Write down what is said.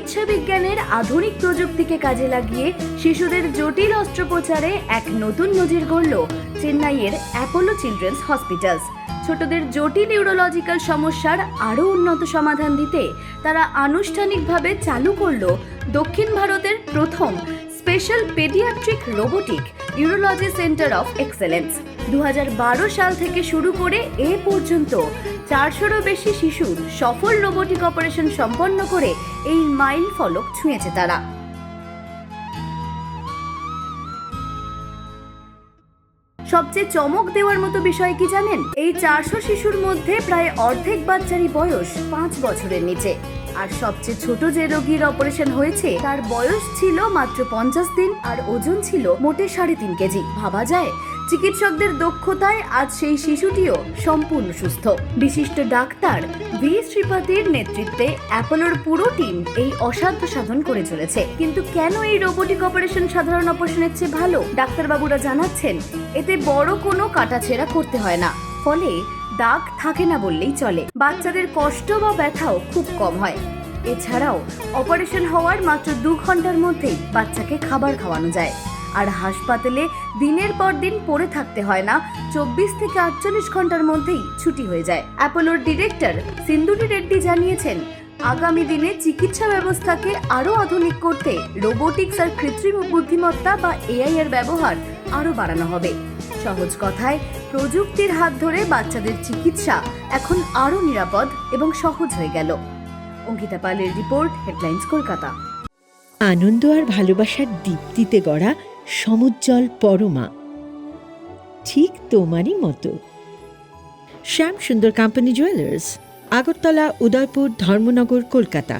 চিকিৎসা বিজ্ঞানের আধুনিক প্রযুক্তিকে কাজে লাগিয়ে শিশুদের জটিল অস্ত্রোপচারে এক নতুন নজির গড়ল চেন্নাইয়ের অ্যাপোলো চিলড্রেন্স হসপিটালস। ছোটদের জটিল ইউরোলজিক্যাল সমস্যার আরও উন্নত সমাধান দিতে তারা আনুষ্ঠানিকভাবে চালু করল দক্ষিণ ভারতের প্রথম special paediatric robotic urology centre of excellence. 2012 সাল থেকে শুরু করে এ পর্যন্ত 400রও বেশি শিশুর সফল রোবোটিক অপারেশন সম্পন্ন করে এই মাইল ফলক ছুঁয়েছে তারা। সবচেয়ে চমক দেওয়ার মতো বিষয় কি জানেন? এই 400 শিশুর মধ্যে প্রায় অর্ধেক বাচ্চারই বয়স 5 বছরের নিচে। আর সবচেয়ে ছোট যে রোগীর অপারেশন হয়েছে তার বয়স ছিল মাত্র 50 দিন আর ওজন ছিল মোটে 3.5 কেজি। ভাবা যায় চিকিৎসকদের দক্ষতায় আজ সেই শিশুটিও সম্পূর্ণ সুস্থ। বিশিষ্ট ডাক্তার ভি শ্রীপতির নেতৃত্বে অ্যাপোলোর পুরো টিম এই অসাধ্য সাধন করে চলেছে। কিন্তু কেন এই রোবোটিক অপারেশন সাধারণ অপারেশনের চেয়ে ভালো? ডাক্তারবাবুরা জানাচ্ছেন এতে বড় কোনো কাটাছেঁড়া করতে হয় না, ফলে দাগ থাকে না বললেই চলে। বাচ্চাদের কষ্ট বা ব্যথাও খুব কম হয়। এছাড়াও অপারেশন হওয়ার মাত্র 2 ঘন্টার মধ্যেই বাচ্চাকে খাবার খাওয়ানো যায়। আর হাসপাতালে দিনের পর দিন পড়ে থাকতে হয় না, 24 থেকে 48 ঘন্টার মধ্যেই ছুটি হয়ে যায়। অ্যাপোলোর ডিরেক্টর সিন্ধুটি রেড্ডি জানিয়েছেন আগামী দিনে চিকিৎসা ব্যবস্থাকে আরও আধুনিক করতে রোবোটিক্স আর কৃত্রিম বুদ্ধিমত্তা বা এআই এর ব্যবহার আরও বাড়ানো হবে। সহজ কথায় প্রযুক্তির হাত ধরে বাচ্চাদের চিকিৎসা এখন আরও নিরাপদ এবং সহজ হয়ে গেল। অঙ্কিতা পালের রিপোর্ট, হেডলাইন্স, কলকাতা। আনন্দ আর ভালোবাসার দীপ্তিতে গড়া সমুজ্জ্বল পরমা, ঠিক তোমারই মতো। শ্যাম সুন্দর কোম্পানি জুয়েলার্স, আগরতলা, উদয়পুর, ধর্মনগর, কলকাতা।